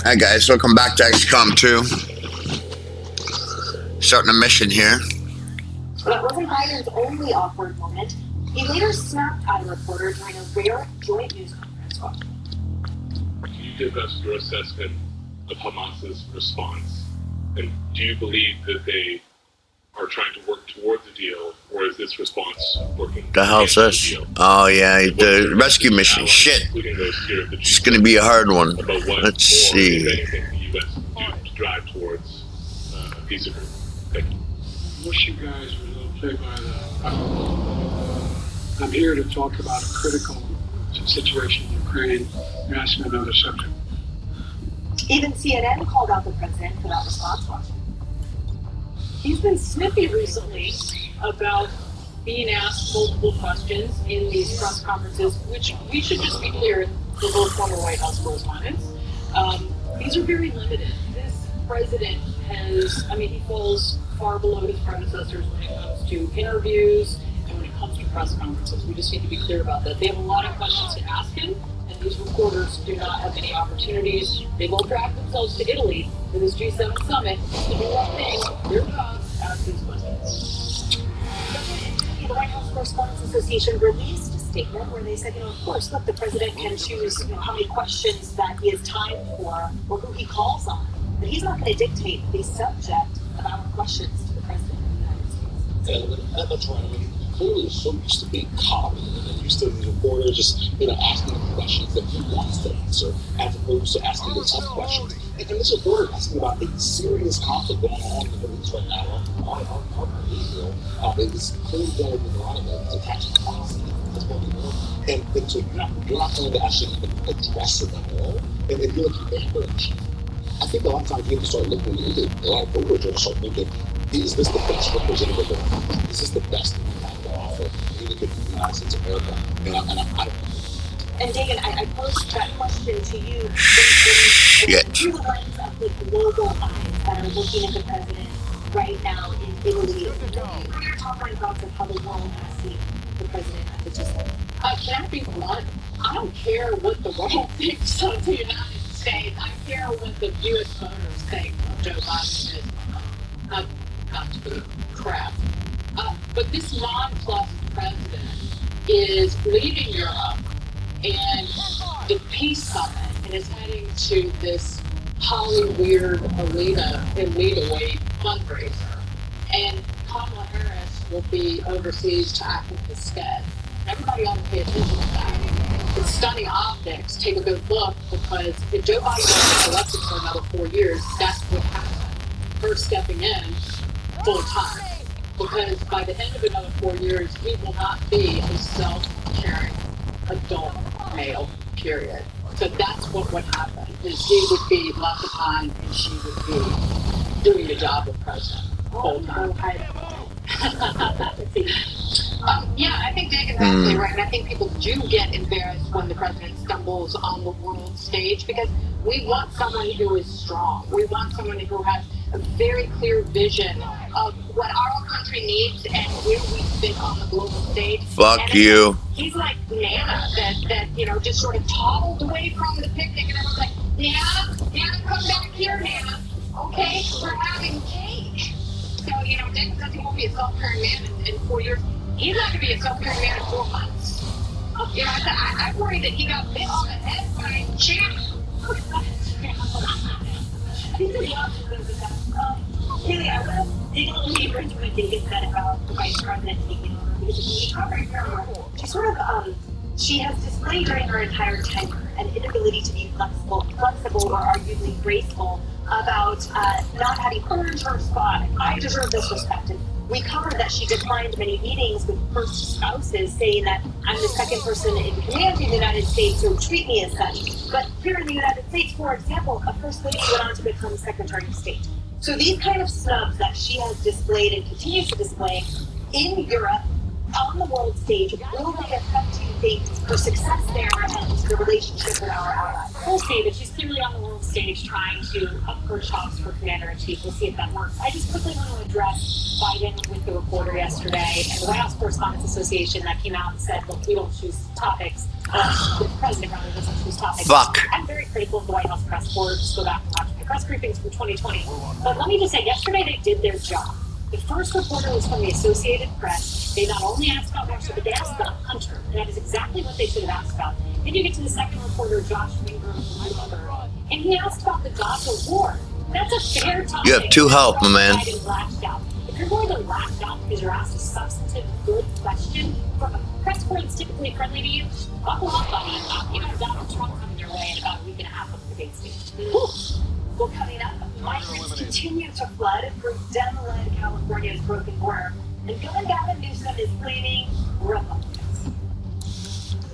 Hi guys, welcome back to XCOM 2. Starting a mission here. It wasn't Biden's only awkward moment. He later snapped at a reporter during a rare joint news conference. Can you give us your assessment of Hamas's response? And do you believe that they are trying to work towards a deal, or is this response working The hell's this? Oh yeah, the rescue mission. Shit. It's gonna be a hard one. Let's see. Anything the U.S. can do to drive towards a peace agreement? Thank you. I wish you guys were a little play by the. I'm here to talk about a critical situation in Ukraine. You're asking another subject. Even CNN called out the president for that response. He's been snippy recently about being asked multiple questions in these press conferences, which we should just be clear, for both former White House correspondents. These are very limited. This president he falls far below his predecessors when it comes to interviews and when it comes to press conferences. We just need to be clear about that. They have a lot of questions to ask him, and these reporters do not have any opportunities. They will drag themselves to Italy for this G7 summit to do one thing, their job, ask these questions. The White House Correspondents Association released a statement where they said, of course, look, the president can choose, how many questions that he has time for or who he calls on. But he's not going to dictate the subject of our questions to the president of the United States. And that's right. Clearly is so used to being coddled and used to the reporter just, asking him questions that he wants to answer as opposed to asking the tough questions. And this reporter asking about a serious conflict going on in the Middle East right now on Israel. It was clearly going to be a lot of the attached policy. That's what we know. And so you're not going to actually address it at all. And if you're looking at average, I think a lot of times you have to start looking into a lot of voters are start thinking, is this the best representative of the country? Is this the best that we have to offer? Even if the United States of America. And Dagan, I posed that question to you through the lens of the global eyes that are looking at the president right now in Italy. What are your top line thoughts of how the world has seen the president at the G7? Can I be blunt? I don't care what the world thinks of the United States. I care what the U.S. voters think of Joe Biden is not to be crap. But this nonplussed president is leaving Europe and the peace summit and is heading to this Hollywood elite away fundraiser. And Kamala Harris will be overseas to act with his stead. Everybody ought to pay attention to that. It's stunning optics. Take a good look, because if Joe Biden gets elected for another 4 years, that's what happened. Her stepping in full time. Because by the end of another 4 years, he will not be a self-caring adult male, period. So that's what would happen, is he would be left behind and she would be doing the job of president full time. Yeah, I think Dagan's absolutely right. And I think people do get embarrassed when the president stumbles on the world stage, because we want someone who is strong. We want someone who has a very clear vision of what our country needs and where we fit on the global stage. Fuck you. He's like Nana that just sort of toddled away from the picnic, and everyone's like, Nana, come back here, Nana. Okay, we're having cake. So, Dagan says he won't be a self-caring man in 4 years. He's not going to be a self-caring man in 4 months. I worry that he got bit on the head by a champ. These are the options that Haley, I want to dig a little deeper into what Dagan said about the vice president taking over, because if you talk right now, she has displayed during her entire tenure an inability to be flexible or arguably graceful about not having earned her spot. I deserve this respect. And we covered that she declined many meetings with first spouses, saying that I'm the second person in command in the United States, so treat me as such. But here in the United States, for example, a first lady went on to become Secretary of State. So these kind of snubs that she has displayed and continues to display in Europe, on the world stage, will they affect, do you think, her success there and the relationship with our allies? We'll see, but she's clearly on the world stage trying to up her chops for Commander-in-Chief. We'll see if that works. I just quickly want to address Biden with the reporter yesterday and the White House Correspondents Association that came out and said, look, we don't choose topics. with President rather than this topic. Fuck. I'm very critical of the White House press corps. Just go back and watch the press briefings from 2020. But let me just say, yesterday they did their job. The first reporter was from the Associated Press. They not only asked about Russia, but they asked about Hunter. And that is exactly what they should have asked about. Then you get to the second reporter, Josh Winger, and he asked about the Gaza war. That's a fair topic. You have 2 help, my man. If you're going to lash out because you're asked a substantive, good question from a press corps that's typically friendly to you, buckle up, buddy. You have Donald Trump coming your way in about a week and a half of the debate speech. Well, coming up, migrants continue to flood through Denland, California's broken border, and Gavin Newsom is blaming Republicans.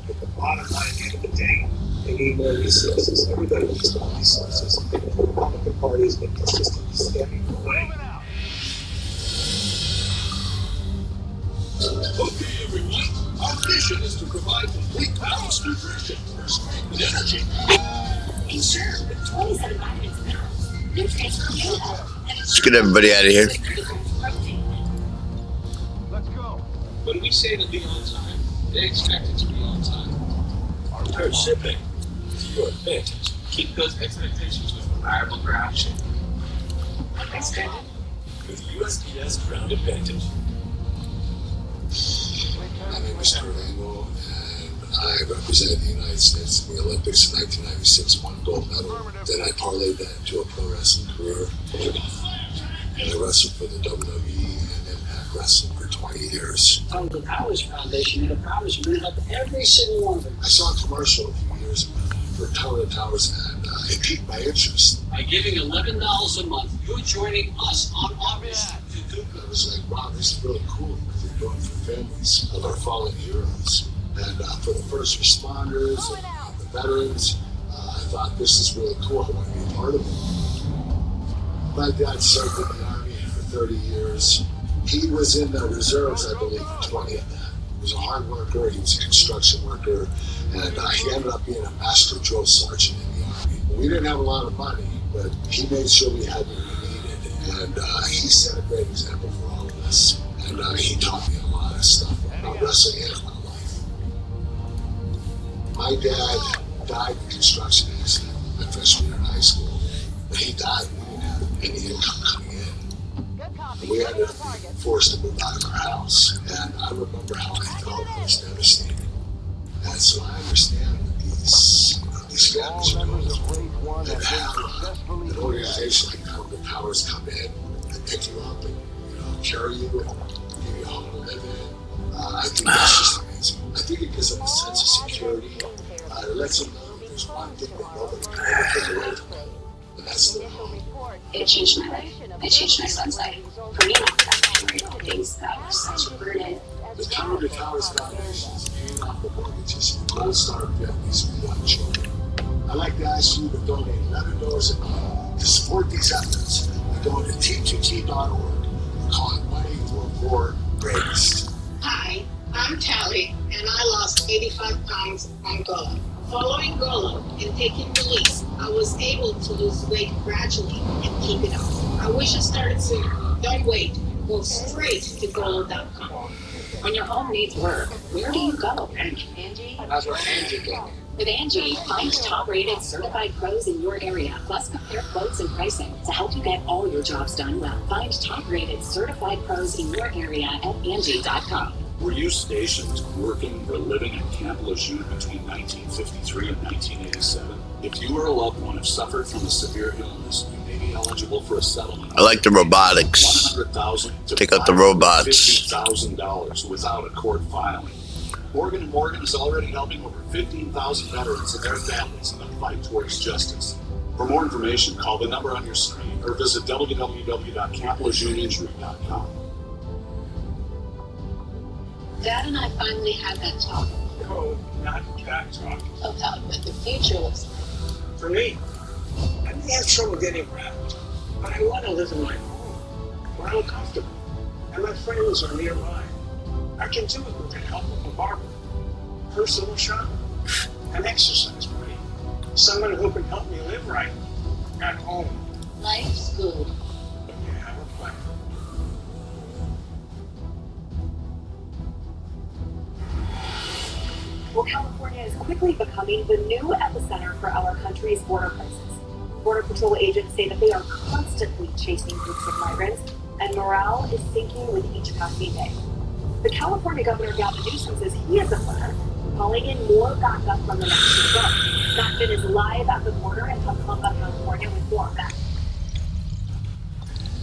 But the bottom line, at the end of the day, they need more resources. Everybody needs more resources. The Republican Party has been consistently standing in the way. Okay, everyone. Our mission is to provide complete balanced nutrition for strength and energy. And sure, with 27 vitamins and minerals, nutrients for human health, and Let's get everybody out of here. Let's go. When we say to be on time, they expect it to be on time. Our shipping is your advantage. Keep those expectations with reliable ground shipping. Extended with USPS Ground Advantage. My name is Kurt Angle, and I represented the United States in the Olympics in 1996, won a gold medal. Then I parlayed that into a pro wrestling career. And I wrestled for the WWE and Impact Wrestling for 20 years. From the Powers Foundation, and the Powers are going to help every single one of them. I saw a commercial a few years ago for Tower of Towers, and it piqued my interest. By giving $11 a month, you're joining us on August. I was like, wow, this is really cool what they're doing for families of our fallen heroes. And for the first responders and the veterans, I thought this is really cool. I want to be a part of it. My dad served in the Army for 30 years. He was in the reserves, I believe, for 20 of them. He was a hard worker, he was a construction worker, and he ended up being a master drill sergeant in the Army. We didn't have a lot of money, but he made sure we had what we needed. And he set a great example for all of us. And he taught me a lot of stuff about wrestling and about life. My dad died in a construction accident my freshman year in high school. But he died, we didn't have any income coming in. And we ended up being forced to move out of our house. And I remember how I felt. I was devastated. And so I understand what these families are going through. And have an organization like Tower of Towers come in and pick you up and carry you and give you a home to live in. I think that's just amazing. I think it gives them a sense of security. It lets them know that there's one thing that nobody can ever take away from them, and that's their home. It changed my life. It changed my son's life. For me, the days that were such a burden. The Tower of Towers Foundation is paying off the mortgages for Gold Star families with young children. I'd like to ask you to donate $11 a month to support these efforts by going to tqt.org and calling 1-844-GREATEST. Hi, I'm Tally, and I lost 85 pounds on Gola. Following Gola and taking release, I was able to lose weight gradually and keep it off. I wish I started sooner. Don't wait. Go straight to Gola.com. When your home needs work, where do you go? Angie? That's where Angie goes. With Angie, find top-rated certified pros in your area, plus compare quotes and pricing to help you get all your jobs done well. Find top-rated certified pros in your area at Angie.com. Were you stationed, working, or living at Camp Lejeune between 1953 and 1987? If you or a loved one have suffered from a severe illness, you may be eligible for a settlement. I like the robotics. $100,000 to Take out the robots. $50,000 without a court filing. Morgan & Morgan is already helping over 15,000 veterans and their families in the fight towards justice. For more information, call the number on your screen or visit www.camplegioneinjury.com. Dad and I finally had that talk No, not that talk. about what the future looks like. For me, I may have trouble getting around, but I want to live in my home, where I'm comfortable, and my friends are nearby. I can do it with the help of a barber, personal shopper, an exercise buddy, someone who can help me live right at home. Life's good. But you have a plan. Well, California is quickly becoming the new epicenter for our country's border crisis. Border Patrol agents say that they are constantly chasing groups of migrants, and morale is sinking with each passing day. The California Governor Gavin Newsom says he has a plan, calling in more backup from the National Guard. Matt Finn is live at the border in Tucumba, California with more on that.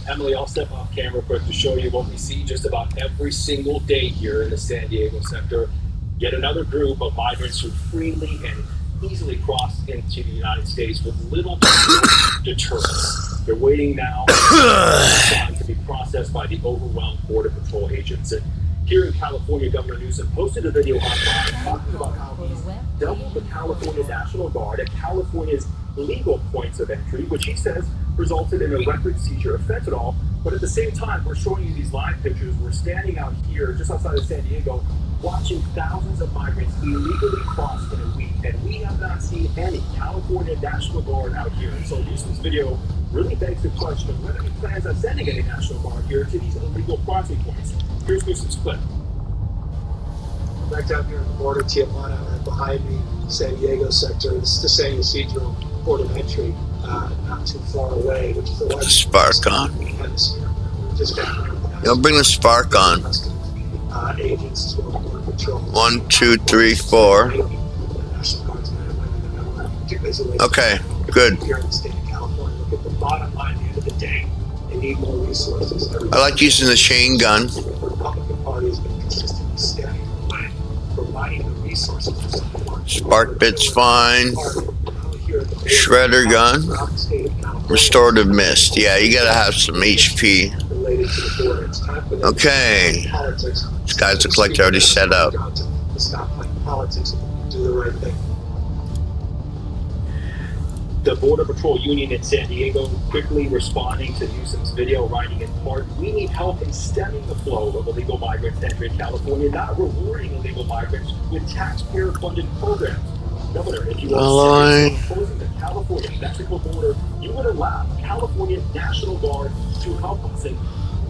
Emily, I'll step off camera quick to show you what we see just about every single day here in the San Diego sector. Yet another group of migrants who freely and easily cross into the United States with little to no deterrence. They're waiting now to be processed by the overwhelmed Border Patrol agents. And here in California, Governor Newsom posted a video online talking about how he's doubled the California National Guard at California's legal points of entry, which he says resulted in a record seizure of fentanyl. But at the same time, we're showing you these live pictures. We're standing out here just outside of San Diego, watching thousands of migrants illegally cross in a week, and we have not seen any California National Guard out here. And so Newsom's video really begs the question of whether he plans on sending any National Guard here to these illegal crossing points. Here's Newsom's clip. Back down here on the border, Tijuana, and behind me, San Diego sector. This is the San Ysidro port of entry, not too far away, which is the largest Spark on. hemisphere. Just got You'll bring the spark on. agents to Border Patrol. 1, 2, 3, 4. Okay, good. Here in the state of California, look at the bottom line at the end of the day. They need more resources. I like using the chain gun. The Republican Party has been consistently standing in the way, providing the resources to support. Spark bit's fine. Shredder gun. Restorative mist. Yeah, you gotta have some HP. Okay. This guy's look like they're already set up. Stop playing politics and do the right thing. The Border Patrol Union in San Diego quickly responding to Newsom's video, writing in part, "We need help in stemming the flow of illegal migrants entering California, not rewarding illegal migrants with taxpayer-funded programs. Governor, if you are serious about closing the California-Mexico border, you would allow California National Guard to help us." And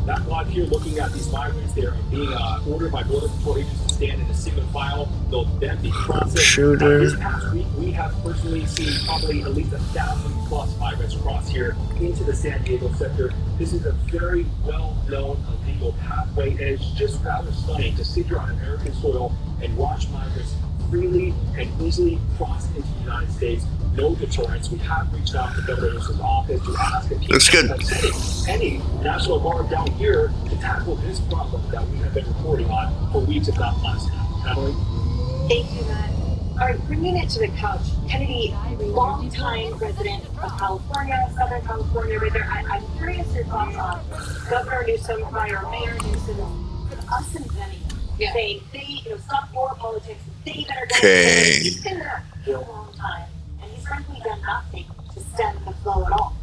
that live here looking at these migrants there and being ordered by Border Patrol agents to stand in a single file. They'll then be processed. Shooter. This past week, we have personally seen probably at least 1,000+ migrants cross here into the San Diego sector. This is a very well-known illegal pathway, and it's just rather stunning to sit here on American soil and watch migrants freely and easily cross into the United States. No deterrence. We have reached out to Governor Newsom's office to ask if he Looks good. has any National Guard down here to tackle this problem that we have been reporting on for weeks, if not months now. Emily? Thank you, Matt. All right, bringing it to the couch. Kennedy, longtime resident of California, Southern California, right there. I'm curious your thoughts on Governor Newsom, prior Mayor Newsom, with us inventing saying they, stop war politics, they better go. Okay. He's been there for a long time, and he's frankly done nothing to stem the flow at all.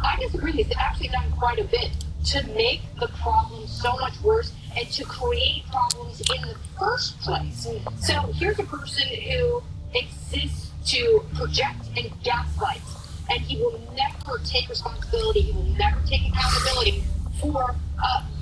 I disagree. He's actually done quite a bit to make the problem so much worse and to create problems in the first place. So here's a person who exists to project and gaslight, and he will never take responsibility, he will never take accountability for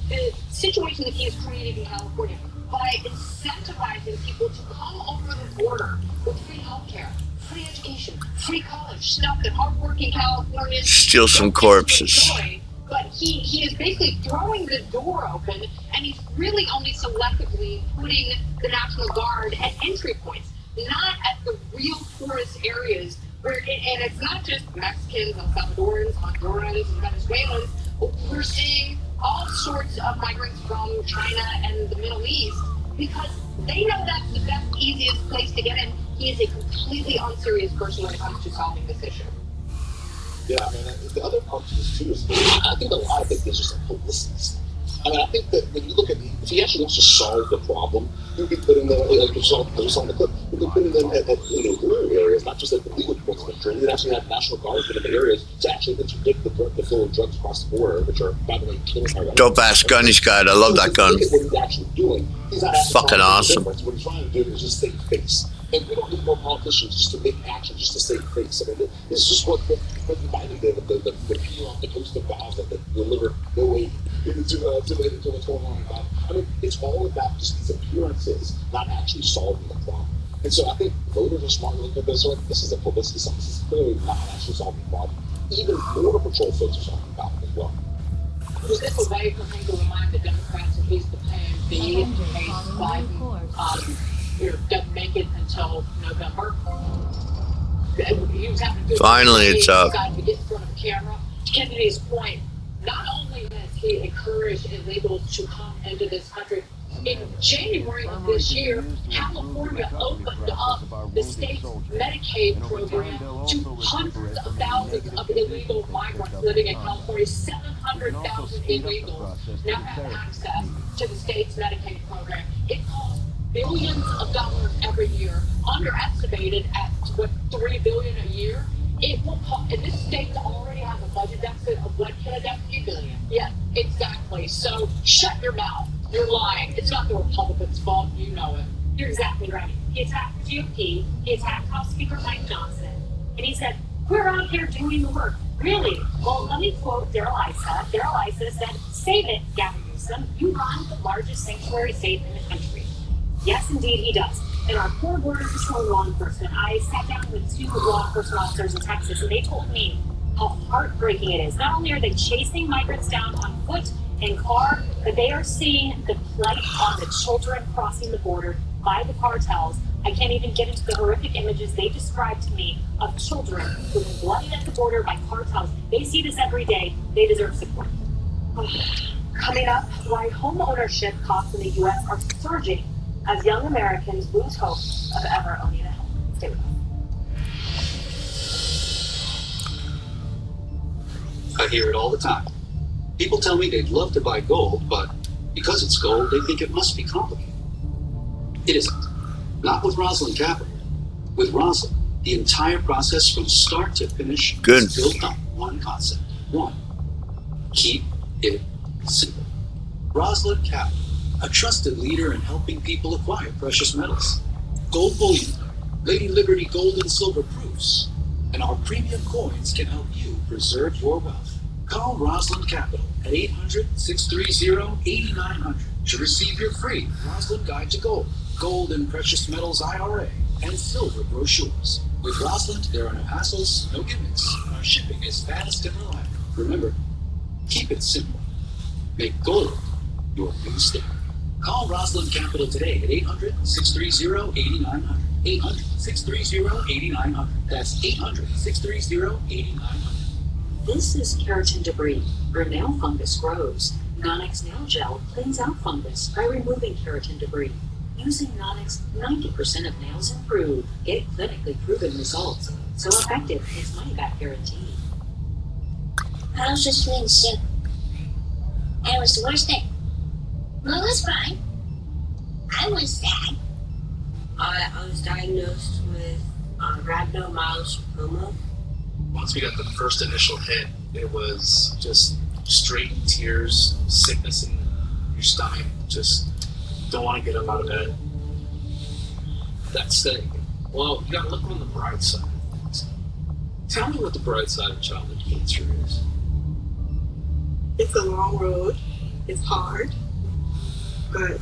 the situation that he has created in California by incentivizing people to come over the border with free healthcare, free education, free college, stuff that hardworking Californians Steal some don't corpses. enjoy. But he is basically throwing the door open, and he's really only selectively putting the National Guard at entry points, not at the real tourist areas. And it's not just Mexicans, El Salvadorans, Hondurans, and Venezuelans. We're seeing all sorts of migrants from China and the Middle East because they know that's the best, easiest place to get in. He is a completely unserious person when it comes to solving this issue. Yeah, I mean, the other part of this too is I think a lot of it is just a publicity stuff. I mean, I think that when you look at if he actually wants to solve the problem, he could put in the like you saw on the clip, he could put in them at the rural areas, not just at the legal points of entry. He would actually have National Guards in the areas to actually interdict the flow of drugs across the border, which are by the way killing our Dope ass gun he's got. I love that gun. Look at what he's actually doing. He's not actually Fucking trying to make a awesome. difference. What he's trying to do is just save face. And we don't need more politicians just to make action, just to save face. I mean, it's just what President Biden did with the peel off the coast of Gaza that delivered no aid to what's going on in Gaza. I mean, it's all about just these appearances, not actually solving the problem. And so I think voters are smart looking at this. Like, this is a publicity stunt. This is clearly not actually solving the problem. Even Border Patrol folks are talking about it as well. Was this a way for him to remind the Democrats that he's the plan B in case Biden doesn't make it until November? He was having to Finally, it's up. To get in front of the camera. To Kennedy's point, not only has he encouraged illegals to come into this country, in January of this year, California opened up the state's Medicaid program to hundreds of thousands of illegal migrants living in California. 700,000 illegals now have access to the state's Medicaid program. It costs billions of dollars every year, underestimated at what, $3 billion a year. It will cost, and this state already has a budget deficit of what can a deficit billion? Yeah, exactly. So shut your mouth. You're lying. It's not the Republicans' fault. You know it. You're exactly right. He attacked the GOP. He attacked House Speaker Mike Johnson. And he said, we're out here doing the work. Really? Well, let me quote Daryl Issa. Daryl Issa said, save it, Gavin Newsom. You run the largest sanctuary state in the country. Yes, indeed, he does. And our poor Border Patrol law enforcement, I sat down with 2 law enforcement officers in Texas, and they told me how heartbreaking it is. Not only are they chasing migrants down on foot and car, but they are seeing the plight on the children crossing the border by the cartels. I can't even get into the horrific images they described to me of children who were bloodied at the border by cartels. They see this every day. They deserve support. Coming up, why home ownership costs in the U.S. are surging as young Americans lose hope of ever owning a home. Stay with us. I hear it all the time. People tell me they'd love to buy gold, but because it's gold, they think it must be complicated. It isn't. Not with Roslyn Capital. With Roslyn, the entire process from start to finish is built on one concept. One, keep it simple. Roslyn Capital, a trusted leader in helping people acquire precious metals. Gold bullion, Lady Liberty gold and silver proofs, and our premium coins can help you preserve your wealth. Call Roslyn Capital at 800-630-8900 to receive your free Roslyn Guide to Gold, Gold and Precious Metals IRA, and silver brochures. With Roslyn, there are no hassles, no gimmicks. Our shipping is fast and reliable. Remember, keep it simple. Make gold your new standard. Call Roslyn Capital today at 800-630-8900. 800-630-8900. That's 800-630-8900. This is keratin debris, where nail fungus grows. Nonix Nail Gel cleans out fungus by removing keratin debris. Using Nonix, 90% of nails improve. Get clinically proven results. So effective, it's money back guaranteed. How's this feeling sick? It was the worst thing. Well, it was fine. I was sad. I was diagnosed with rhabdomyosarcoma. Once we got the first initial hit, it was just straight tears, sickness in your stomach, just don't want to get up out of bed. That steak. Well, you gotta look on the bright side of things. Tell me what the bright side of childhood cancer is. It's a long road. It's hard. But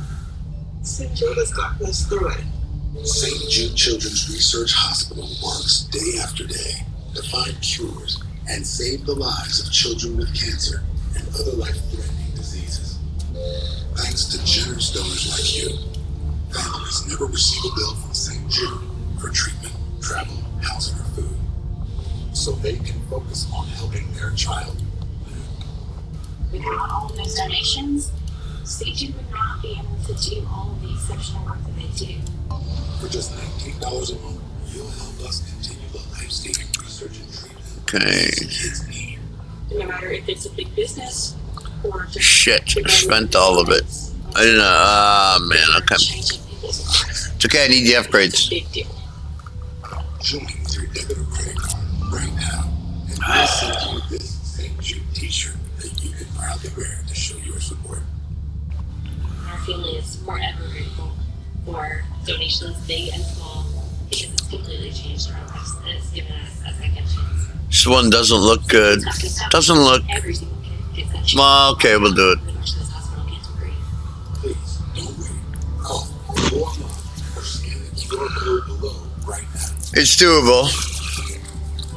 St. Jude has gotten us through it. St. Jude Children's Research Hospital works day after day to find cures and save the lives of children with cancer and other life-threatening diseases. Thanks to generous donors like you, families never receive a bill from St. Jude for treatment, travel, housing, or food, so they can focus on helping their child live. Without all of those donations, St. Jude would not be able to do all of the exceptional work that they do. For just $19 a month, you'll help us continue the life-saving research and treatment kids need. No matter if it's a big business or just Shit, I spent all of it. I didn't know. Man, okay. It's okay, I need the upgrades. big deal. Join with your debit or credit card right now, and we'll send you this St. Jude t-shirt that you can proudly wear to show your support. Our family is forever grateful for donations big and small because it's completely changed our lives and it's given us a second chance. This one doesn't look good. Doesn't look. Every single kid gets that chance. Well, okay, we'll do it. Please, don't wait. Call 411 or scan the QR code It's doable.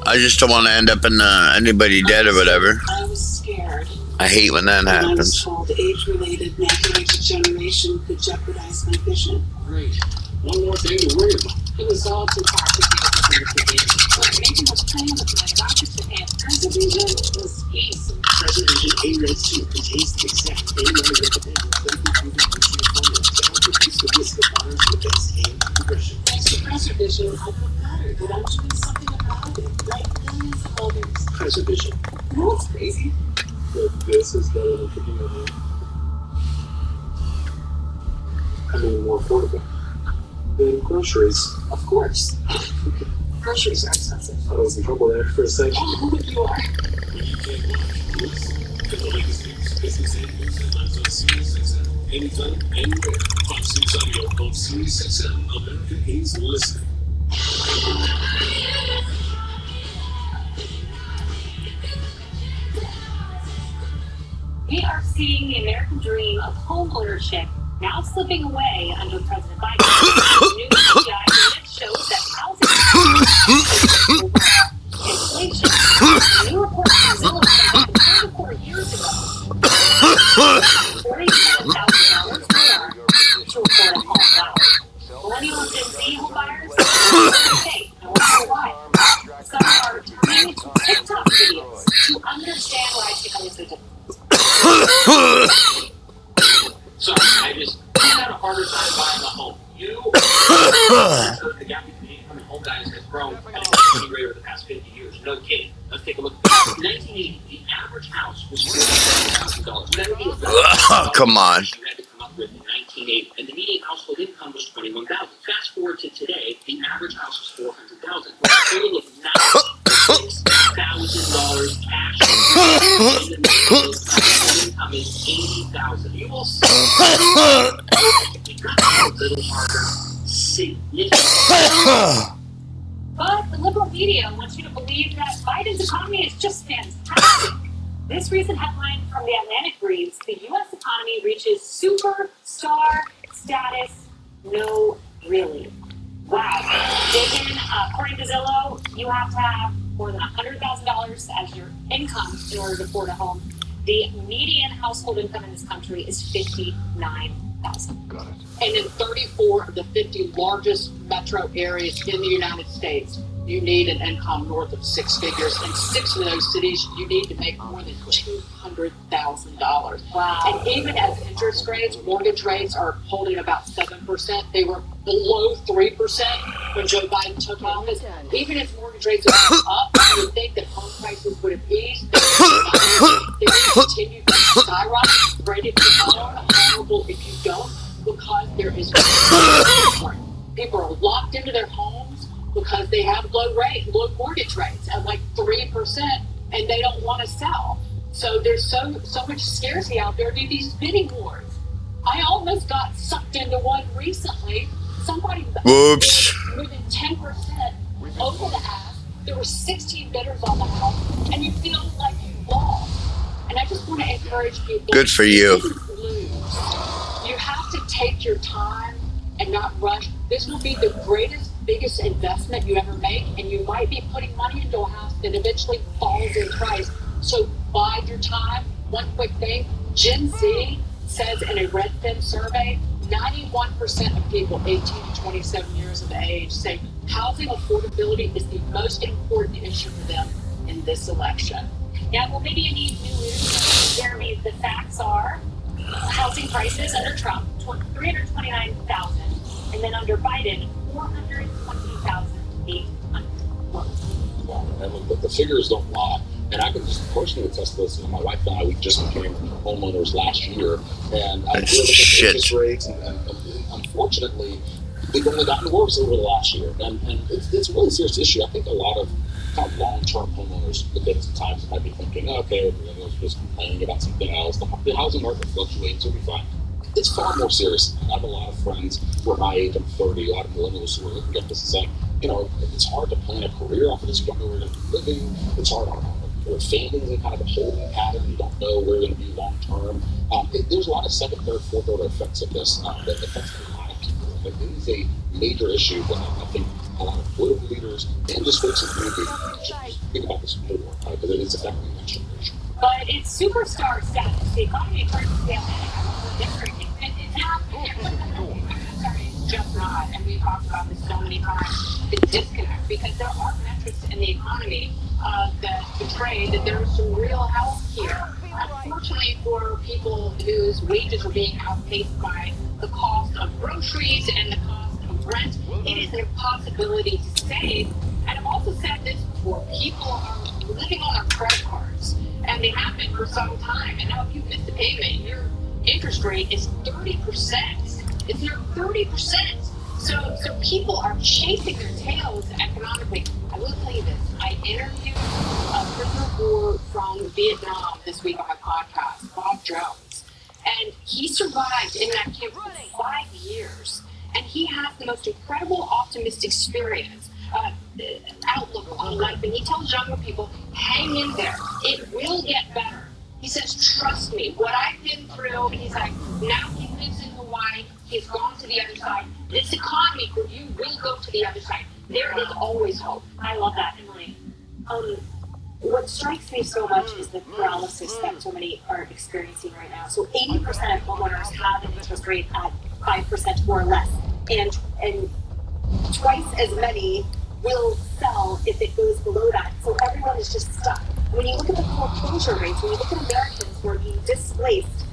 I just don't want to end up in anybody dead or whatever. I was scared. I hate when that I was happens. told age-related macular degeneration could jeopardize my vision. Great. One more thing to worry about. It was all too hard to deal with in the beginning. But making a plan with my doctor to have preservation was easy. Preservation A-Res 2 contains the exact thing I recommend. Reduce the risk of modern events and progression. Thanks to preservation, I feel better that I'm doing something about it, like millions of others. Preservation. You know what's crazy? But this is better than cooking at home. I mean, more affordable than groceries. Of course. Groceries are expensive. I was in trouble there for a second. Oh, you are. Anytime, anywhere. Fox News Audio on Sirius XM. America is listening. We are seeing the American dream of home ownership now slipping away under President Biden. New CPI data shows that housing inflation. A new report from Zillow found that 4 years ago, $47,000 more to afford a home now. Millennial and Gen Z home buyers say, no matter why. Some are turning to TikTok videos to understand why TikTok is so difficult. So I had a harder time buying a home. The gap between income and home values has grown at a steady rate over the past 50 years. No kidding. Let's take a look. In 1980, the average house was $47,000. Oh, come on. You had to come up with in 1980, and the median household income was $21,000. Fast forward to today, the average house is $400,000. A total of $96,000 cash. And the median household income is $80,000. You will see it got a little harder. Significantly. But the liberal media wants you to believe that Biden's economy is just fantastic. This recent headline from The Atlantic reads, the U.S. economy reaches superstar status. No, really. Wow. Dig in, according to Zillow, you have to have more than $100,000 as your income in order to afford a home. The median household income in this country is $59,000. Got it. And in 34 of the 50 largest metro areas in the United States, you need an income north of 6 figures. In 6 of those cities, you need to make more than $200,000. Wow. And even as interest rates, mortgage rates are holding about 7%. They were below 3% when Joe Biden took office. Even as mortgage rates are up, you would think that home prices would have eased. They continue to skyrocket. Ready if you own, horrible if you don't, because there is people are locked into their homes because they have low mortgage rates at like 3%, and they don't want to sell. So there's so much scarcity out there. Do these bidding wars? I almost got sucked into one recently. Somebody Whoops. more than 10% over the ask. There were 16 bidders on the house, and you feel like you lost. And I just want to encourage people. Good for you. You have to take your time and not rush. This will be the biggest investment you ever make, and you might be putting money into a house that eventually falls in price. So bide your time. One quick thing, Gen Z says in a Redfin survey, 91% of people 18 to 27 years of age say housing affordability is the most important issue for them in this election. Yeah, well, maybe you need new leadership. Jeremy, the facts are housing prices under Trump, $329,000, and then under Biden, $420,800. But the figures don't lie. And I can just personally attest to this. My wife and I, we just became homeowners last year. And I look at the interest rates, and unfortunately, they've only gotten worse over the last year. And it's a really serious issue. I think a lot of kind of long-term homeowners look at times might be thinking, okay, we're just complaining about something else. The housing market fluctuates, it'll be fine. It's far more serious. I have a lot of friends who are my age, I'm 30, a lot of millennials who are looking at this and saying, it's hard to plan a career off of this. You don't know where you're going to be living. It's hard for families in kind of a holding pattern. You don't know where you're going to be long term. There's a lot of second, third, fourth order effects of this that affects a lot of people. It is a major issue that I think a lot of political leaders, and just folks in community think about this more, because it is affecting the next generation. But it's superstar status. The economy starts to scale different. It's happening. Sorry, it's just not. And we've talked about this so many times. The disconnect, because there are metrics in the economy that betray that there's some real health here. Unfortunately, for people whose wages are being outpaced by the cost of groceries and the cost of rent, it is an impossibility to save. And I've also said this before, people are living on their credit cards, and they have been for some time. And now if you miss the payment, your interest rate is 30%. It's near 30%. So people are chasing their tails economically. I will tell you this. I interviewed a prisoner of war from Vietnam this week on my podcast, Bob Jones. And he survived in that camp for 5 years. And he has the most incredible optimistic outlook on life. And he tells younger people, hang in there. It will get better. He says, trust me, what I've been through. He's like, now he lives in Hawaii. He's gone to the other side. This economy for you will go to the other side. There is always hope. I love that, Emily. What strikes me so much is the paralysis that so many are experiencing right now. So 80% of homeowners have an interest rate at 5% or less, and twice as many will sell if it goes below that. So everyone is just stuck. When you look at the foreclosure rates, when you look at Americans who are being displaced,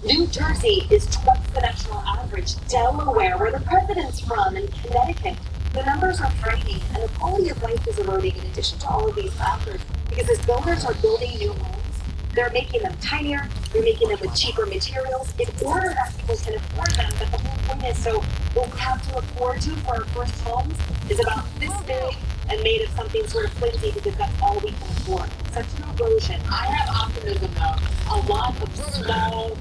New Jersey is twice the national average. Delaware, where the president's from, and Connecticut, the numbers are frightening, and the quality of life is eroding in addition to all of these factors. Because as builders are building new homes, they're making them tinier, they're making them with cheaper materials in order that people can afford them. But the whole point is, so what we have to afford to for our first homes is about this big and made of something sort of flimsy because that's all we can afford. Such an erosion. I have optimism though. A lot of small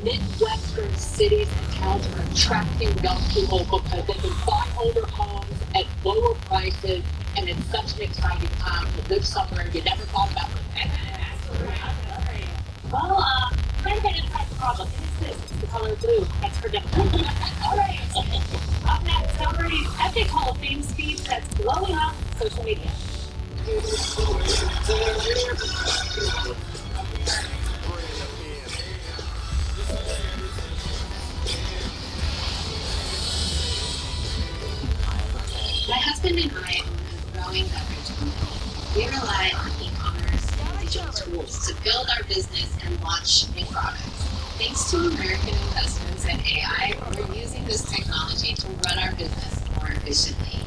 Midwestern cities and towns are attracting young people because they can buy older homes at lower prices, and it's such an exciting time to live somewhere you never thought about. Well, kind of an inside problem. It is this. It's the color blue. That's for them. All right. Up next, celebrities' epic Hall of Fame speech that's blowing up social media. My husband and I own a growing beverage company. We rely on e-commerce and digital tools to build our business and launch new products. Thanks to American investments in AI, we're using this technology to run our business more efficiently.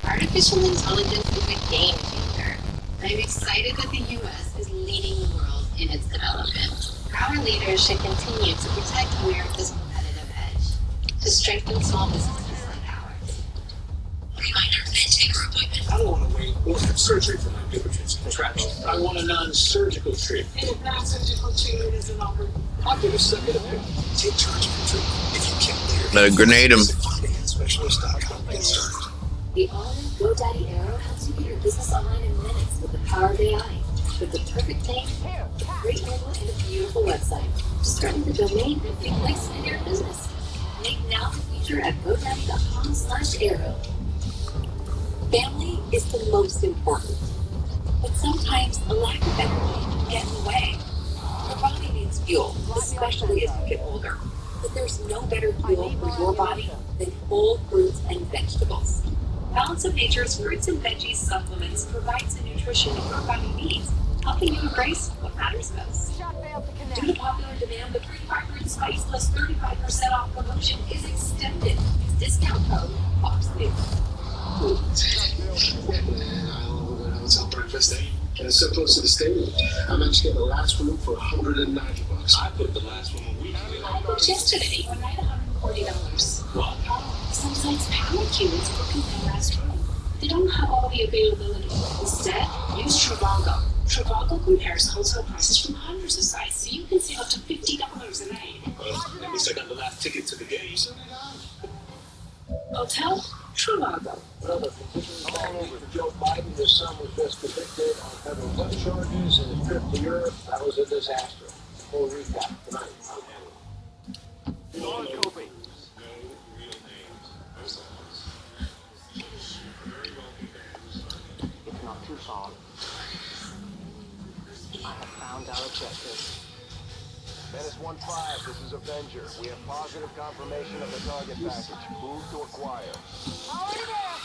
Artificial intelligence is a game changer. I'm excited that the U.S. is leading the world in its development. Our leaders should continue to protect America's competitive edge, to strengthen small businesses like ours. Reminder, take your appointment. I don't want to wait or have surgery for my Dupuytren's contraction. I want a non-surgical treatment. And if non-surgical treatment is an offer, I'll give a second opinion. Take charge of your treatment. If you can't clear, Better grenade him. specialist.com. Get started. The all-new GoDaddy Arrow helps you get your business online in minutes with the power of AI. With the perfect name, a great logo, and a beautiful website. Just grab the domain and pick links in your business. Make now the feature at GoDaddy.com/arrow. Family is the most important, but sometimes a lack of energy can get in the way. Your body needs fuel, especially as you get older. But there's no better fuel for your body than whole fruits and vegetables. Balance of Nature's fruits and veggies supplements provides the nutrition your body needs, helping you embrace what matters most. Due to popular demand, the Green Vibrant Spice Plus 35% off promotion is extended. Use discount code FOXNEWS. It's our breakfast day. And it's so close to the stadium. I managed to get the last room for $190. I put the last one a week ago. I booked yesterday. One night, $140. What? Some sites panic you into booking their last room. They don't have all the availability. Instead, use Trivago. Trivago compares hotel prices from hundreds of sites, so you can save up to $50 a night. Well, at least I got the last ticket to the game. Hotel Trivago. Well, the conditions all over Joe Biden this summer was just convicted on federal gun charges and his trip to Europe. That was a disaster. Full recap tonight on Hammer. No real names. check this. Menace 1-5, this is Avenger. We have positive confirmation of the target package. Move to acquire. Already there.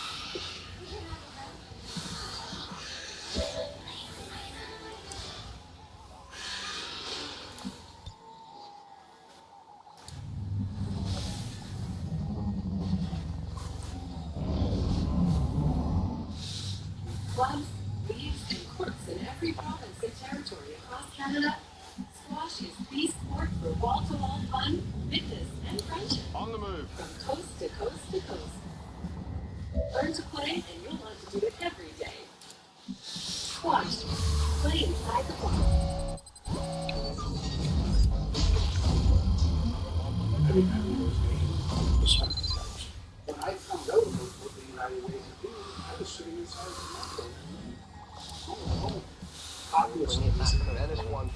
Clubs, leagues, and courts in every province and territory across Canada. Squash is the sport for wall-to-wall fun, fitness, and friendship. On the move. From coast to coast to coast. Learn to play, and you'll want to do it every day. Squash. Play inside the box. When I found out what the United Way could do, I was sitting inside the metro. Menace 1-5,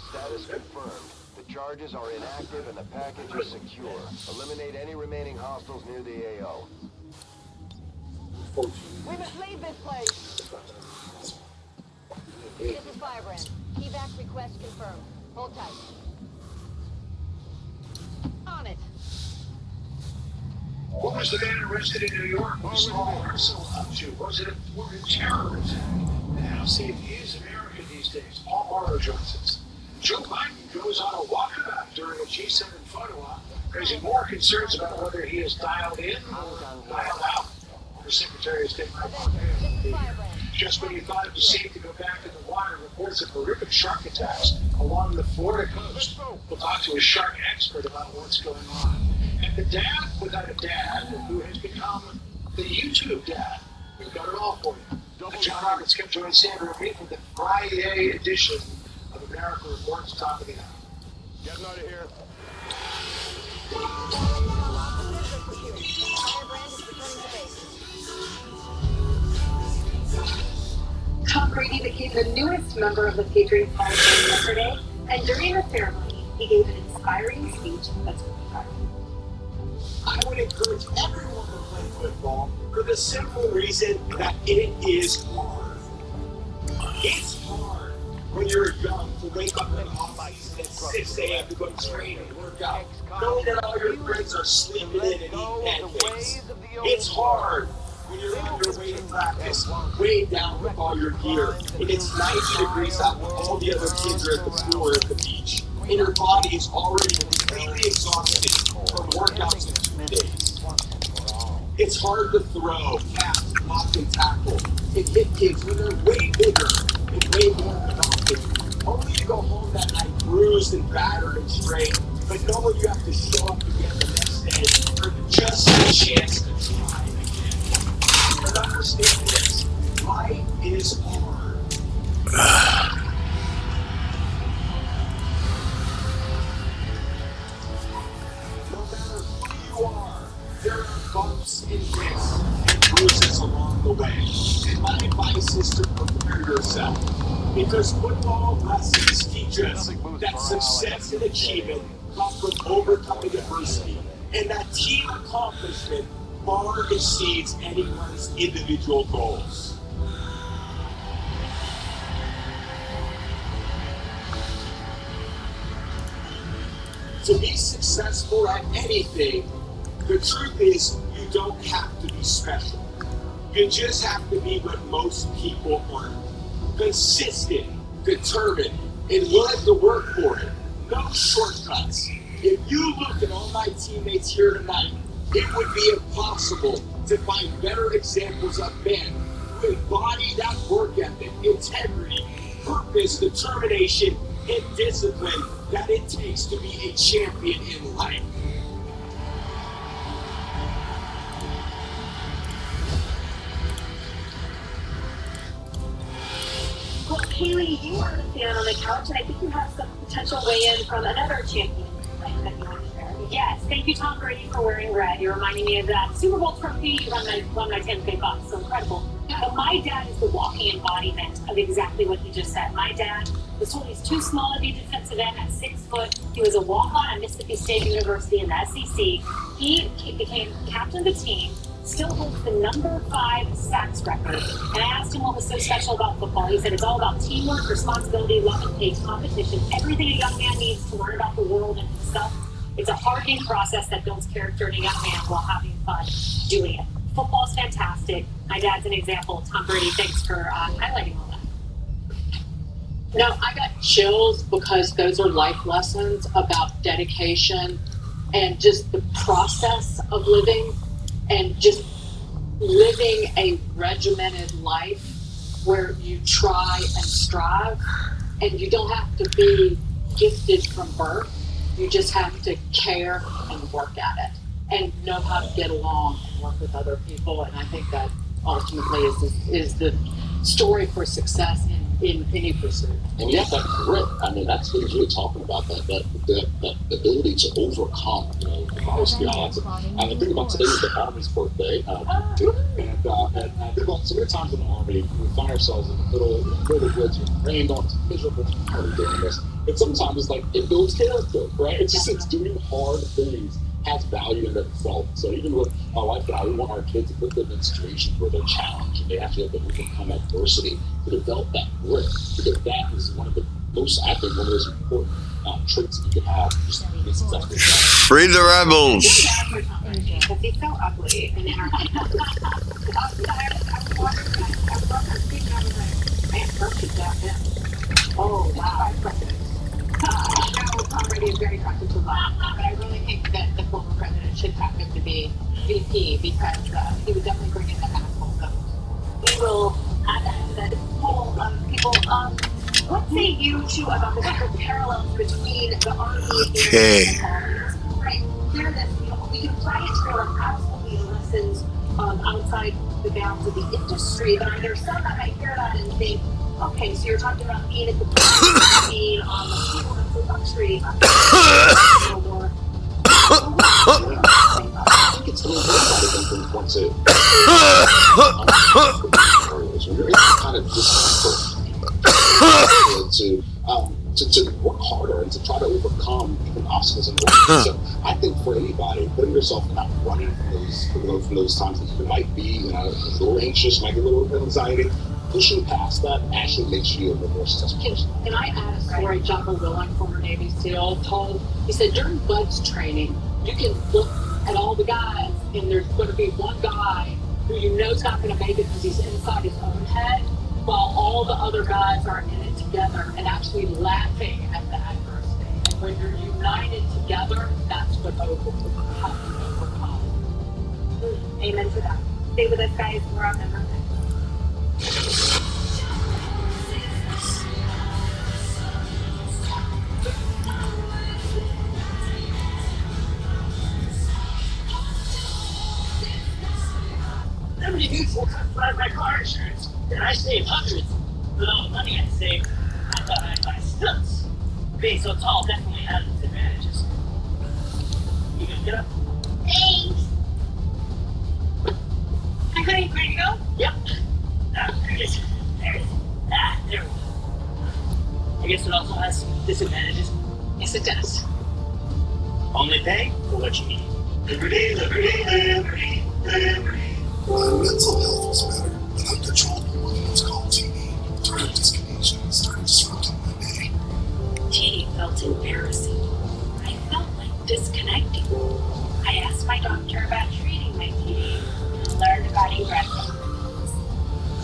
status confirmed. The charges are inactive and the package is secure. Eliminate any remaining hostiles near the AO. We must leave this place. This is Firebrand. Evac request confirmed. Hold tight. On it. What was the man arrested in New York with a small arsenal up to? Was it a foreign terror attack? And how safe is America these days? Paul Barlow joins us. Joe Biden goes on a walkabout during a G7 photo op, raising more concerns about whether he is dialed in or dialed out. The Secretary of State Mike Pompeo. Just when you thought it was safe to go back in the water, reports of horrific shark attacks along the Florida coast. We'll talk to a shark expert about what's going on. And the dad without a dad, who has become the YouTube dad. We've got it all for you. John Roberts can join Sandra and me for the Friday edition of America Reports Top of the Hour. Getting out of here. Tom Brady became the newest member of the Patriots Hall of Fame yesterday, and during the ceremony, he gave an inspiring speech that's I would encourage everyone to play football for the simple reason that it is hard. It's hard when you're young to wake up in the off-season at 6 a.m. to go train and work out, knowing that all your friends are sleeping in and eating pancakes. It's hard when you're on your way to practice, way down with all your gear, and it's 90 degrees out when all the other kids are at the pool or at the beach, and your body is already completely exhausted from workouts in 2 days. It's hard to throw, catch, block, and tackle, and hit kids when they're way bigger and way more developed, only to go home that night bruised and battered and strained, but knowing you have to show up again the next day for just a chance to try again. But understand this, life is hard. No matter who you are, there are bumps and hits and bruises along the way. And my advice is to prepare yourself. Because football lessons teach us that success and achievement come from overcoming adversity. And that team accomplishment far exceeds anyone's individual goals. To be successful at anything, the truth is you don't have to be special. You just have to be what most people aren't. Consistent, determined, and willing to work for it. No shortcuts. If you look at all my teammates here tonight, it would be impossible to find better examples of men who embody that work ethic, integrity, purpose, determination, and discipline that it takes to be a champion in life. Well, Haley, you are the fan on the couch, and I think you have some potential weigh-in from another champion that you want to share. Yes, thank you, Tom Brady, for wearing red. You're reminding me of that Super Bowl trophy you won my 10K bucks. So incredible. But my dad is the walking embodiment of exactly what he just said. My dad was told he's too small to be a defensive end at 6 foot. He was a walk-on at Mississippi State University in the SEC. He became captain of the team, still holds the #5 sacks record. And I asked him what was so special about football. He said it's all about teamwork, responsibility, love and hate, competition, everything a young man needs to learn about the world and himself. It's a hardening process that builds character in a young man while having fun doing it. Football's fantastic. My dad's an example. Tom Brady, thanks for highlighting all that. No, I got chills because those are life lessons about dedication and just the process of living and just living a regimented life where you try and strive, and you don't have to be gifted from birth. You just have to care and work at it and know how to get along and work with other people. And I think that ultimately is the story for success in any pursuit. And yet that grit, I mean, that's what he's really talking about, that ability to overcome, you know, most the odds. And I think about today was the Army's birthday, and I think about so many times in the Army, we find ourselves in the middle of the woods, rained on, it's miserable, tired doing this. And sometimes it's like, it builds character, right? It's just, it's doing hard things has value in itself. So even with my wife and I, we want our kids to put them in situations where they're challenged and they actually have to overcome adversity to develop that grit, because that is one of the most, I think, one of those important traits that you can have just to be successful. Free the rebels. Because he's so ugly and oh wow. Tom Brady is very attractive to love, but I really think that the former president should have him to be VP because he would definitely bring in the asshole vote. We will add that to the poll of people. What say you two about the different parallels between the Army and the Army? Right, hear this, you know, we can apply it to our absolutely lessons outside the bounds of the industry, but are there some that I hear that and think, okay, so you're talking about being at the being on the people of the luxury. More. I think it's a little bit about it once it you're kind of discomfort to work harder and to try to overcome even obstacles in life. So I think for anybody, putting yourself not running from those times that you might be, you know, a little anxious, might get a little bit of anxiety. Pushing past that actually makes you a more successful person. Can I add a story John Willing, former Navy SEAL, told? He said during BUDS training, you can look at all the guys, and there's going to be one guy who you know is not going to make it because he's inside his own head, while all the other guys are in it together and actually laughing at the adversity. And when you're united together, that's what helps you overcome. Amen to that. Stay with us, guys. We're on the Monday. Somebody needs to cut my car insurance, and I saved hundreds. With all the money I saved, I thought I'd buy stilts. Being so tall definitely has its advantages. You gonna get up? Thanks. Hi, honey. Ready to go? Yep. There it is. There we go. I guess it also has disadvantages. Yes, it does. Only pay for what you need. Liberty, liberty, liberty, liberty. My mental health was better when I controlled what's called TV. Direct disconnection started disrupting my day. TD felt embarrassing. I felt like disconnecting. I asked my doctor about treating my TD and learned about Ingrezza.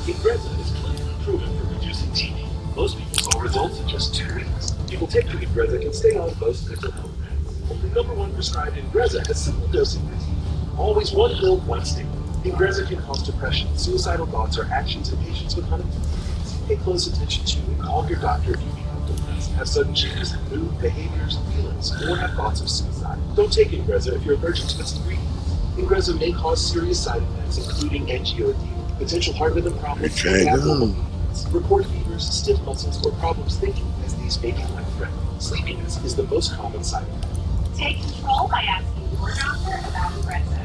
Ingrezza is clinically proven for reducing TD. Most people saw results in just 2 weeks. People taking Ingrezza can stay on most mental health meds. The #1 prescribed Ingrezza has simple dosing routine. Always one pill, one stick. Ingrezza can cause depression, suicidal thoughts, or actions in patients with Huntington's disease. Pay close attention to and call your doctor if you become depressed, have sudden changes in mood, behaviors, feelings, or have thoughts of suicide. Don't take Ingrezza if you're allergic to its ingredients. Ingrezza may cause serious side effects, including angioedema, potential heart rhythm problems, and abnormal movements. Report fevers, stiff muscles, or problems thinking, as these may be life-threatening. Sleepiness is the most common side effect. Take control by asking your doctor about Ingrezza.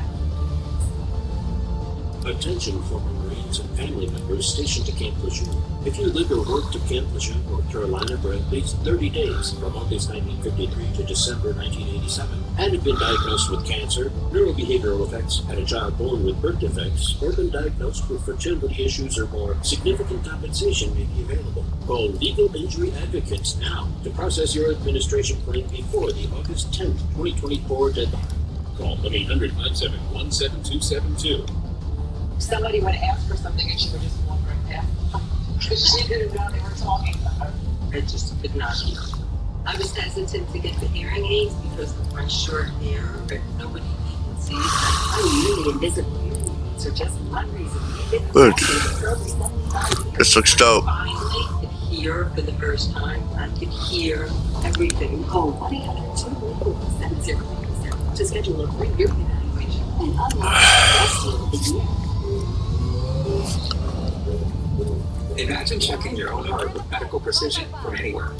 Attention former Marines and family members stationed to Camp Lejeune. If you live or worked at Camp Lejeune, North Carolina for at least 30 days from August 1953 to December 1987 and have been diagnosed with cancer, neurobehavioral effects, had a child born with birth defects, or been diagnosed with fertility issues or more, significant compensation may be available. Call Legal Injury Advocates now to process your administration claim before the August 10th, 2024 deadline. Call 1-800-571-7272. Somebody would ask for something and she would just walk right past. She didn't know they were talking about her. I just could not hear. I was hesitant to get the hearing aids because of my short hair, but nobody can see. I'm really invisible. So just one reason. Good. This looks dope. Finally could hear for the first time. I could hear everything. Call 1-800-244-7087 to schedule a free hearing evaluation and unlock the best deal of the year. Imagine checking your own heart with medical precision from anywhere.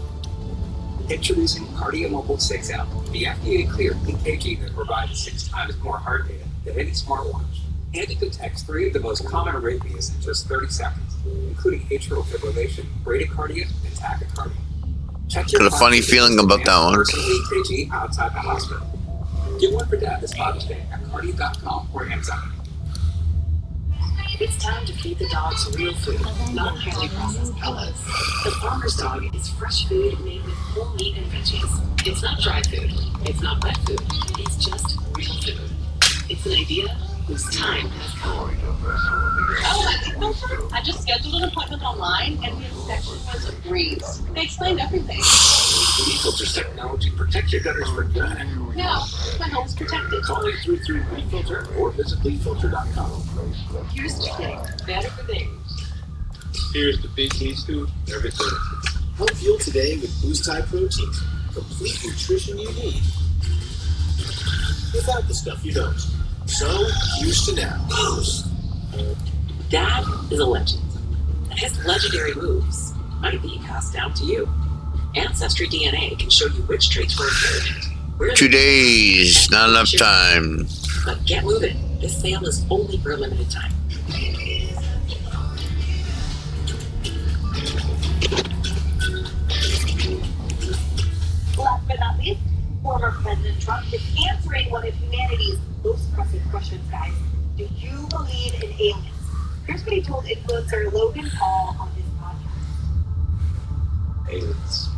Introducing KardioMobile 6L, the FDA-cleared EKG that provides 6 times more heart data than any smartwatch. And it detects 3 of the most common arrhythmias in just 30 seconds, including atrial fibrillation, bradycardia, and tachycardia. Check your Got a funny feeling about that one. personal EKG outside the hospital. Get one for Dad this Father's Day at cardio.com or Amazon. It's time to feed the dogs real food, not highly processed pellets. The farmer's dog is fresh food made with whole meat and veggies. It's not dry food. It's not wet food. It's just real food. It's an idea whose time has come. Oh, I just scheduled an appointment online and the inspection was a breeze. They explained everything. E-Filter's technology protects your gutters for good. Yeah, my home's protected. Call 833-LEAFilter or visit LEAFilter.com. Here's the thing. Better for things. Here's the big key scoop. Everything. Help fuel today with Boost High Protein. Complete nutrition you need without the stuff you don't. So, here's to now. Boost. Dad is a legend. And his legendary moves might be passed down to you. Ancestry DNA can show you which traits were inherited. 2 days, not enough time. But get moving. This sale is only for a limited time. Last but not least, former President Trump is answering one of humanity's most pressing questions, guys. Do you believe in aliens? Here's what he told influencer Logan Paul on his podcast. Aliens.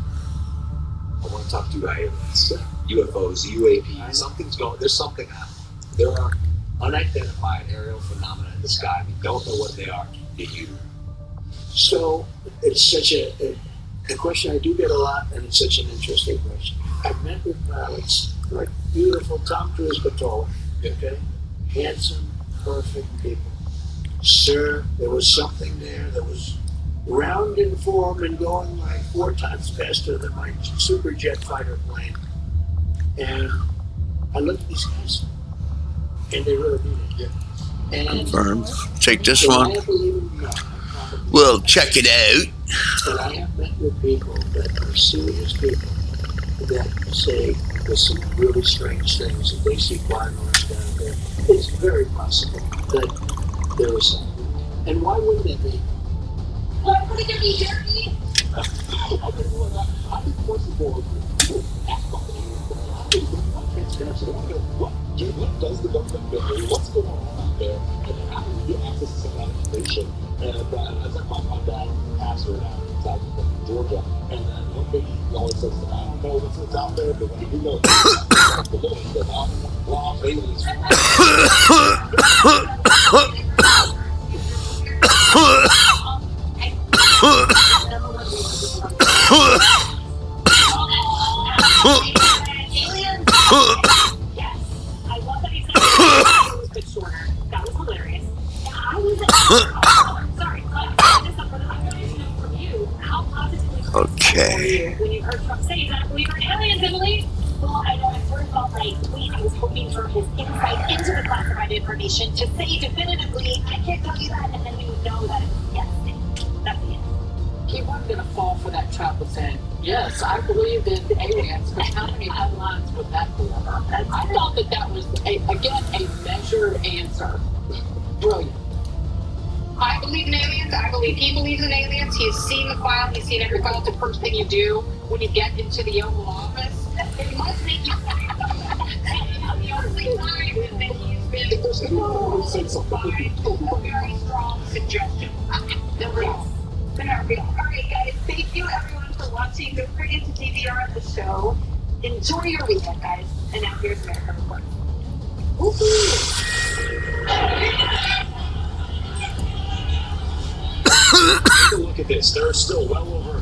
I want to talk to you about aliens. UFOs, UAPs, something's going, there's something happening. There are unidentified aerial phenomena in the sky. We don't know what they are. Do you? So it's such a question I do get a lot, and it's such an interesting question. I've met with pilots, like beautiful Tom Cruise but taller, okay? Handsome, perfect people. Sir, there was something there that was round in form and going like 4 times faster than my super jet fighter plane. And I looked at these guys, and they really mean it. And Confirmed. Take this do one. I believe in God? We'll check it out. But I have met with people that are serious people that say there's some really strange things that they see flying around down there. It's very possible that there is something. And why wouldn't it be? Why wouldn't it be dirty? I think first of all, people act on it. I think transparency. They want to know what does the government do? What's going on out there? And how do we get access to some of that information? And I was like, my dad passed her out in Georgia, and then one day he always says, I don't know what's out there, but when you do know, the Lord says, I'm long aliens. Yes, I love that he said it was a bit shorter. That was hilarious. I was sorry, but just for the information from you, how positively Okay. were you when you heard Trump say that we were aliens, Emily? Well, I know I sort of felt like I was hoping for his insight into the classified information to say definitively, I can't tell you that, and then you would know that it was yes. That's it. He wasn't going to fall for that trap of saying, yes, I believe in aliens, but how many headlines would that deliver? I thought that was, a measured answer. Brilliant. I believe in aliens. I believe he believes in aliens. He's seen the file. He's seen every file. It's the first thing you do when you get into the Oval Office. It must make you the only time that he's been a very strong suggestion. There we go. There we go. All right, guys. Thank you, everyone, for watching. Don't forget to DVR the show. Enjoy your weekend, guys. And now here's America Report. Take a look at this. There are still well over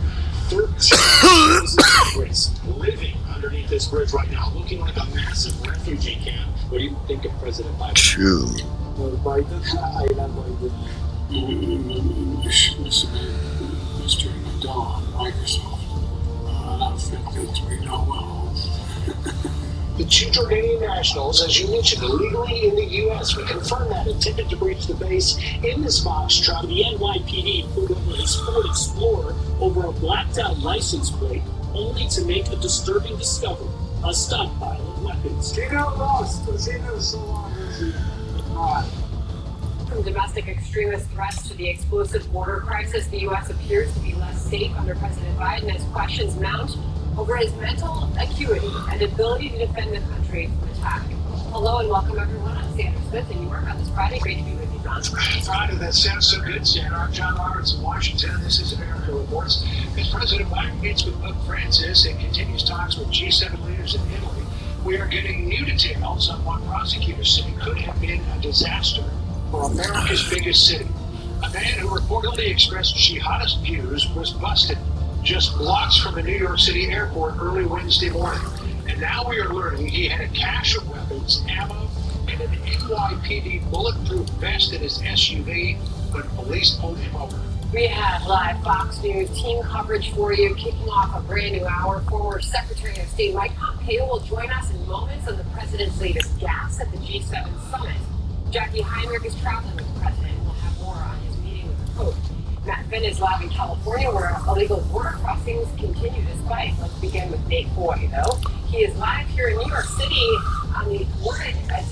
13,000 migrants living underneath this bridge right now, looking like a massive refugee camp. What do you think of President Biden? True. Biden? I love Biden. Mr. Dawn, Microsoft. I don't think that we know well. The two Jordanian nationals, as you mentioned, illegally in the U.S. We confirmed that, intended to breach the base in this box truck. The NYPD pulled over his Ford Explorer over a blacked-out license plate, only to make a disturbing discovery: a stockpile of weapons. From domestic extremist threats to the explosive border crisis, the U.S. appears to be less safe under President Biden as questions mount over his mental acuity and ability to defend the country from attack. Hello and welcome everyone. I'm Sandra Smith and you are on this Friday. Great to be with you, John. Friday, that sounds so good, Sandra. I'm John Roberts in Washington. This is America Reports. As President Biden meets with Pope Francis and continues talks with G7 leaders in Italy, we are getting new details on what prosecutors say could have been a disaster for America's biggest city. A man who reportedly expressed jihadist views was busted just blocks from the New York City airport early Wednesday morning. And now we are learning he had a cache of weapons, ammo, and an NYPD bulletproof vest in his SUV when police pulled him over. We have live Fox News team coverage for you, kicking off a brand new hour. Former Secretary of State Mike Pompeo will join us in moments on the president's latest gaffes at the G7 summit. Jackie Heinrich is traveling with the president. We'll have more on his meeting with the Pope. Matt Finn is live in California, where illegal border crossings continue to spike. Let's begin with Nate Foy, though. He is live here in New York City on the thwarted attack.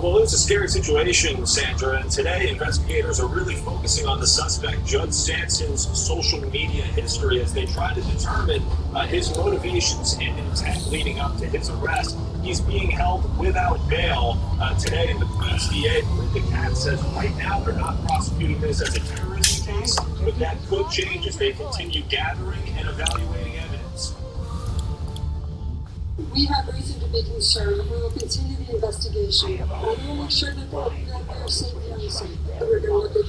Well, it's a scary situation, Sandra, and today investigators are really focusing on the suspect, Judd Stanson's social media history, as they try to determine his motivations and intent leading up to his arrest. He's being held without bail today in the police DA. The CAT says right now they're not prosecuting this as a terrorism case, but that could change as they continue gathering and evaluating evidence. We have reason to be concerned. We will continue the investigation. We will make sure that they're safely on the scene. We're going to look at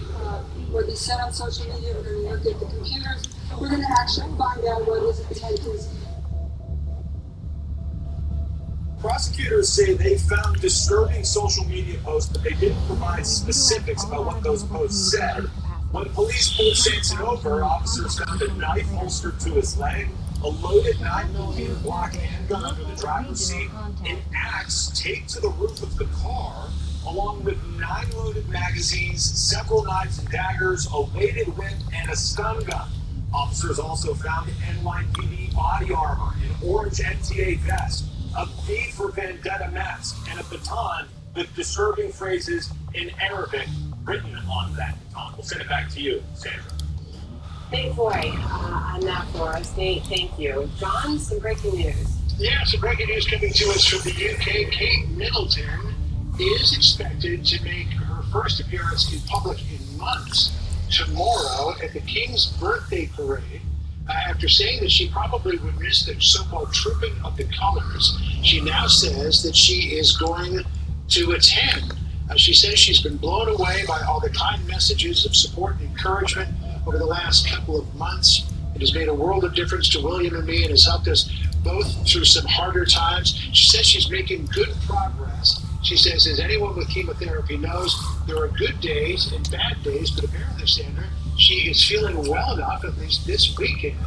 what he said on social media. We're going to look at the computers. We're going to actually find out what his intent is. Prosecutors say they found disturbing social media posts, but they didn't provide specifics about what those posts said. When police pulled Stanson over, officers found a knife holstered to his leg, a loaded 9mm Glock handgun under the driver's seat, an axe taped to the roof of the car, along with 9 loaded magazines, several knives and daggers, a weighted whip, and a stun gun. Officers also found NYPD body armor, an orange MTA vest, a V for Vendetta mask, and a baton with disturbing phrases in Arabic written on that baton. We'll send it back to you, Sandra. Nate Foy on that for us. Nate, thank you. John, some breaking news. Yeah, some breaking news coming to us from the UK. Kate Middleton is expected to make her first appearance in public in months tomorrow at the King's birthday parade. After saying that she probably would miss the so-called trooping of the colors, she now says that she is going to attend. She says she's been blown away by all the kind messages of support and encouragement over the last couple of months. It has made a world of difference to William and me and has helped us both through some harder times. She says she's making good progress. She says, as anyone with chemotherapy knows, there are good days and bad days, but apparently, Sandra, she is feeling well enough, at least this weekend,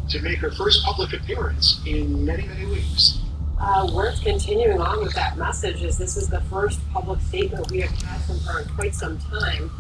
to make her first public appearance in many, many weeks. Worth continuing on with that message, as this is the first public statement we have had from her in quite some time.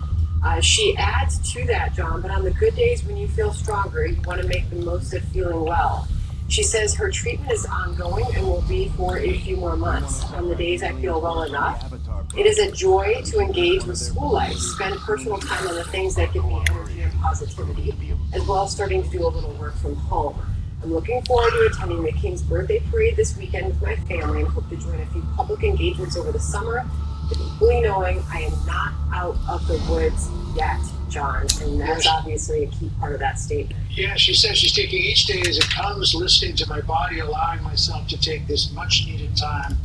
She adds to that, John, but on the good days when you feel stronger, you want to make the most of feeling well. She says her treatment is ongoing and will be for a few more months. On the days I feel well enough, it is a joy to engage with school life, spend personal time on the things that give me energy and positivity, as well as starting to do a little work from home. I'm looking forward to attending the King's birthday parade this weekend with my family and hope to join a few public engagements over the summer, equally knowing I am not out of the woods yet, John, and that's obviously a key part of that statement. Yeah, she says she's taking each day as it comes, listening to my body, allowing myself to take this much-needed time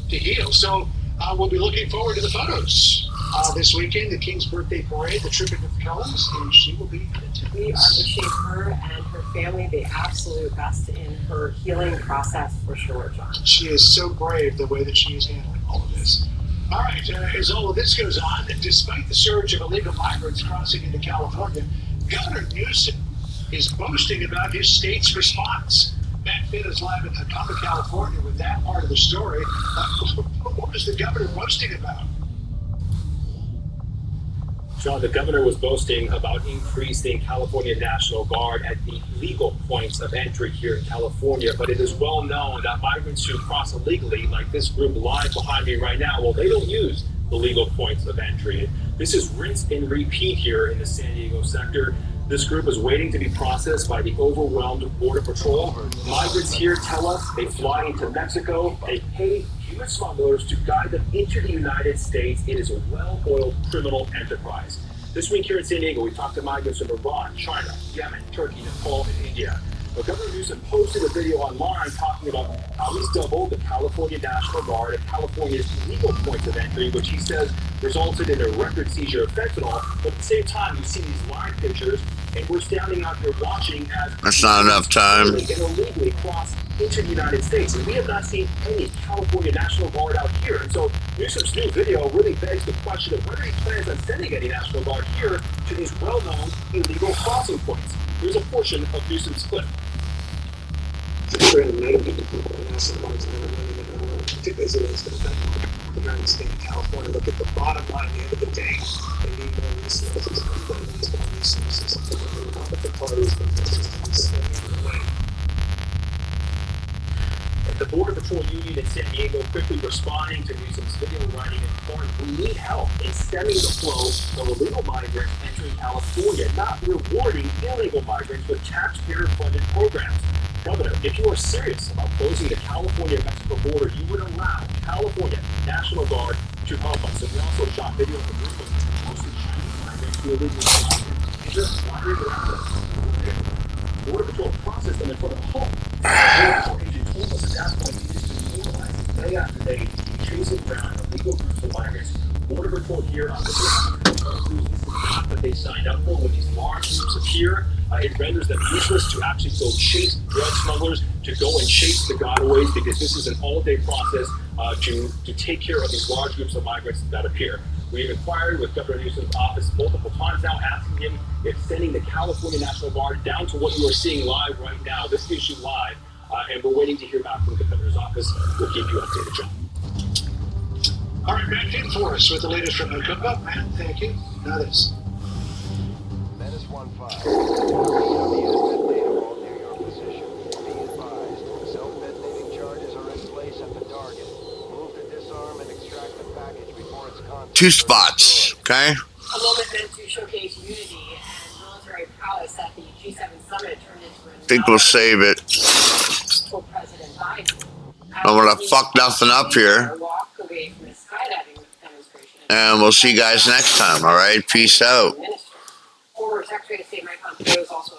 to heal. So we'll be looking forward to the photos this weekend, the King's birthday parade, the trip into the Kellums, and she will be in attendance. We are wishing her and her family the absolute best in her healing process for sure, John. She is so brave the way that she is handling all of this. All right, as all of this goes on, despite the surge of illegal migrants crossing into California, Governor Newsom is boasting about his state's response. Matt Finn is live in Tacoma, California with that part of the story. What is the governor boasting about? John, the governor was boasting about increasing California National Guard at the legal points of entry here in California, but it is well known that migrants who cross illegally, like this group live behind me right now, well, they don't use the legal points of entry. This is rinse and repeat here in the San Diego sector. This group is waiting to be processed by the overwhelmed Border Patrol. Migrants here tell us they fly into Mexico, they pay human smugglers to guide them into the United States. It is a well-oiled criminal enterprise. This week here in San Diego, we talked to migrants from Iran, China, Yemen, Turkey, Nepal, and India. But Governor Newsom posted a video online talking about how he's doubled the California National Guard at California's legal points of entry, which he says resulted in a record seizure of fentanyl. But at the same time, you see these live pictures, and we're standing out here watching as that's not enough time. And illegally cross into the United States, and we have not seen any California National Guard out here. And so Newsom's new video really begs the question of whether he plans on sending any National Guard here to these well-known illegal crossing points. Here's a portion of Newsom's clip. Particularly as it is to the United States of California. Look at the bottom line at the end of the day. They need more resources. But the parties the Border Patrol Union in San Diego quickly responding to Newsom's video writing and pouring, we need help in stemming the flow of illegal migrants entering California, not rewarding illegal migrants with taxpayer-funded programs. Governor, if you are serious about closing the California-Mexico border, you would allow California National Guard to help us. And we also shot video of a group of mostly Chinese migrants who illegally crossed and just wandering around the Border Patrol processed them in front of a home. The agent told us at that point he just been day after day chasing down illegal groups of migrants. Border Patrol here on the that they signed up for when these large groups appear. It renders them useless to actually go chase drug smugglers, to go and chase the gotaways, because this is an all-day process to take care of these large groups of migrants that appear. We've inquired with Governor Newsom's office multiple times now, asking him if sending the California National Guard down to what you are seeing live right now, this issue live, and we're waiting to hear back from the Governor's office. We'll keep you updated, John. All right, back in for us with the latest from the cook-up. Man, thank you. Now this. Menace 1-5. All near your position. Be advised, self-detonating charges are in place at the target. Move to disarm and extract the package before its contents. 2 spots, okay? A moment meant to showcase unity and military prowess at the G7 summit turned into I think we'll save it. President Biden. I'm gonna fuck nothing up here. Walk away from his skydiving demonstration. And we'll see you guys next time, alright? Peace out. Former Secretary of State Mike Pompeo is also